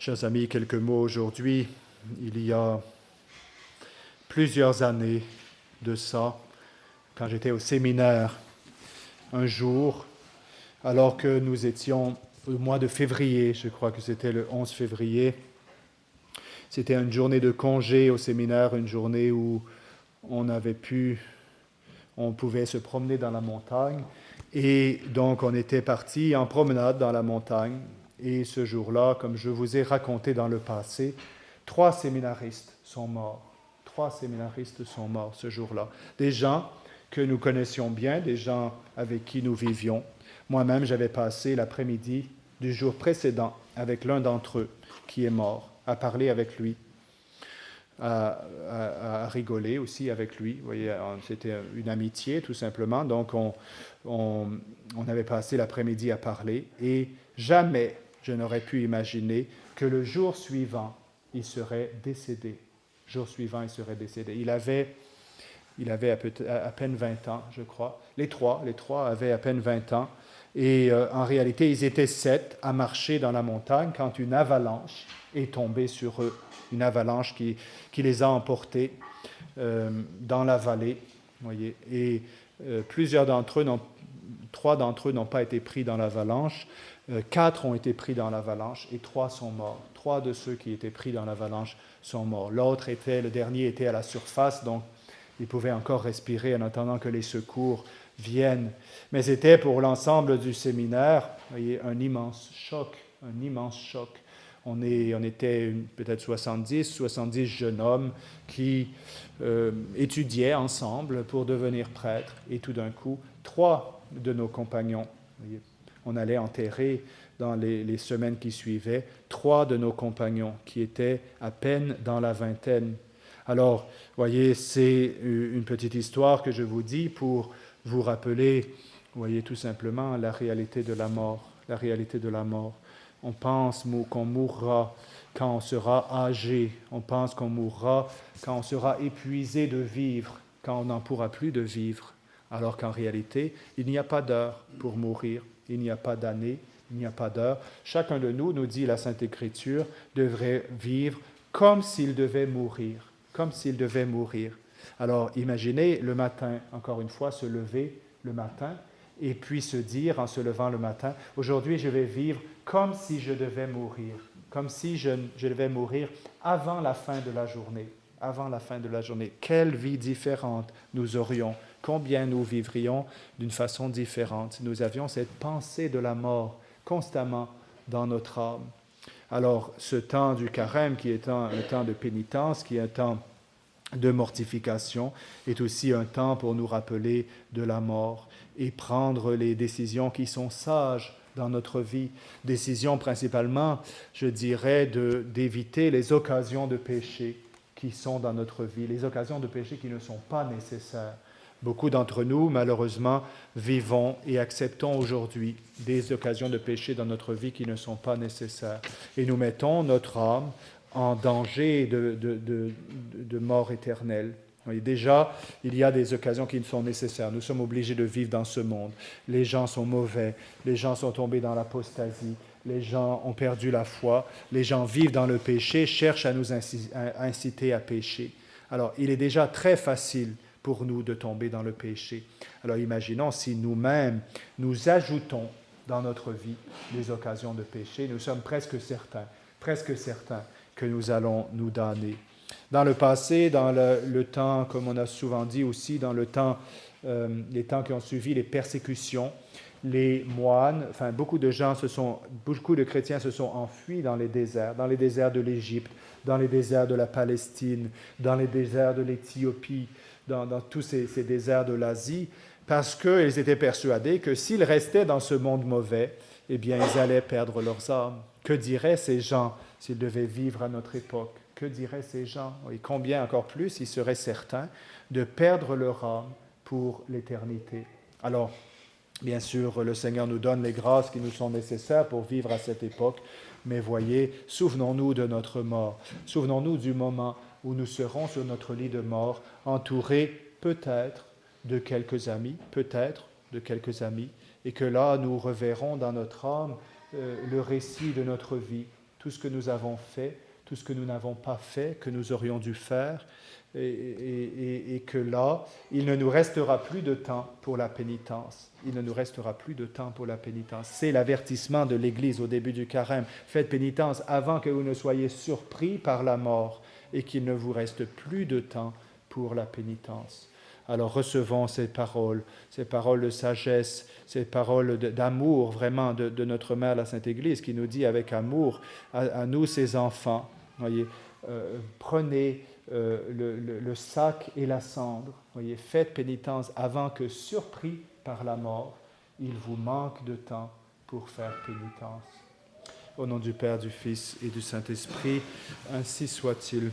Chers amis, quelques mots aujourd'hui. Il y a plusieurs années de ça, quand j'étais au séminaire, un jour, alors que nous étions au mois de février, je crois que c'était le 11 février, c'était une journée de congé au séminaire, une journée où on pouvait se promener dans la montagne. Et donc, on était parti en promenade dans la montagne. Et ce jour-là, comme je vous ai raconté dans le passé, 3 séminaristes sont morts. 3 séminaristes sont morts ce jour-là. Des gens que nous connaissions bien, des gens avec qui nous vivions. Moi-même, j'avais passé l'après-midi du jour précédent avec l'un d'entre eux qui est mort, à parler avec lui, à rigoler aussi avec lui. Vous voyez, c'était une amitié tout simplement. Donc, on avait passé l'après-midi à parler et jamais je n'aurais pu imaginer que le jour suivant, il serait décédé. Le jour suivant, il serait décédé. Il avait à peine 20 ans, je crois. Les trois avaient à peine 20 ans. Et en réalité, ils étaient 7 à marcher dans la montagne quand une avalanche est tombée sur eux. Une avalanche qui les a emportés dans la vallée. Voyez. Et plusieurs d'entre eux, 3 d'entre eux n'ont pas été pris dans l'avalanche. 4 ont été pris dans l'avalanche et 3 sont morts. 3 de ceux qui étaient pris dans l'avalanche sont morts. Le dernier était à la surface, donc il pouvait encore respirer en attendant que les secours viennent. Mais c'était pour l'ensemble du séminaire, vous voyez, un immense choc. On était peut-être 70 jeunes hommes qui étudiaient ensemble pour devenir prêtres. Et tout d'un coup, 3 de nos compagnons, vous voyez, on allait enterrer dans les semaines qui suivaient 3 de nos compagnons qui étaient à peine dans la vingtaine. Alors, voyez, c'est une petite histoire que je vous dis pour vous rappeler, voyez, tout simplement la réalité de la mort. La réalité de la mort. On pense qu'on mourra quand on sera âgé. On pense qu'on mourra quand on sera épuisé de vivre, quand on n'en pourra plus de vivre. Alors qu'en réalité, il n'y a pas d'heure pour mourir. Il n'y a pas d'année, il n'y a pas d'heure. Chacun de nous, nous dit la Sainte Écriture, devrait vivre comme s'il devait mourir. Comme s'il devait mourir. Alors imaginez le matin, encore une fois, se lever le matin et puis se dire en se levant le matin, aujourd'hui je vais vivre comme si je devais mourir, comme si je devais mourir avant la fin de la journée. Avant la fin de la journée. Quelle vie différente nous aurions, combien nous vivrions d'une façon différente si nous avions cette pensée de la mort constamment dans notre âme. Alors, ce temps du carême, qui est un temps de pénitence, qui est un temps de mortification, est aussi un temps pour nous rappeler de la mort et prendre les décisions qui sont sages dans notre vie. Décisions principalement, je dirais, d'éviter les occasions de péché qui sont dans notre vie, les occasions de péché qui ne sont pas nécessaires. Beaucoup d'entre nous, malheureusement, vivons et acceptons aujourd'hui des occasions de péché dans notre vie qui ne sont pas nécessaires. Et nous mettons notre âme en danger de mort éternelle. Oui, déjà, il y a des occasions qui ne sont nécessaires. Nous sommes obligés de vivre dans ce monde. Les gens sont mauvais, les gens sont tombés dans l'apostasie, les gens ont perdu la foi, les gens vivent dans le péché, cherchent à nous inciter à pécher. Alors, il est déjà très facile pour nous de tomber dans le péché. Alors imaginons si nous-mêmes, nous ajoutons dans notre vie des occasions de péché, nous sommes presque certains que nous allons nous damner. Dans le passé, dans le temps, comme on a souvent dit aussi, dans les temps qui ont suivi les persécutions, les moines, beaucoup de chrétiens se sont enfuis dans les déserts de l'Égypte, dans les déserts de la Palestine, dans les déserts de l'Éthiopie, dans tous ces déserts de l'Asie, parce qu'ils étaient persuadés que s'ils restaient dans ce monde mauvais, eh bien, ils allaient perdre leurs âmes. Que diraient ces gens s'ils devaient vivre à notre époque? Que diraient ces gens? Et combien encore plus ils seraient certains de perdre leur âme pour l'éternité. Alors, bien sûr, le Seigneur nous donne les grâces qui nous sont nécessaires pour vivre à cette époque, mais voyez, souvenons-nous de notre mort. Souvenons-nous du moment où nous serons sur notre lit de mort, entourés peut-être de quelques amis, et que là, nous reverrons dans notre âme le récit de notre vie, tout ce que nous avons fait, tout ce que nous n'avons pas fait, que nous aurions dû faire, et que là, il ne nous restera plus de temps pour la pénitence. Il ne nous restera plus de temps pour la pénitence. C'est l'avertissement de l'Église au début du carême. Faites pénitence avant que vous ne soyez surpris par la mort et qu'il ne vous reste plus de temps pour la pénitence. Alors recevons ces paroles de sagesse, ces paroles d'amour vraiment de notre Mère la Sainte Église qui nous dit avec amour à nous ses enfants, voyez, prenez le sac et la cendre, voyez, faites pénitence avant que surpris par la mort, il vous manque de temps pour faire pénitence. Au nom du Père, du Fils et du Saint-Esprit, ainsi soit-il.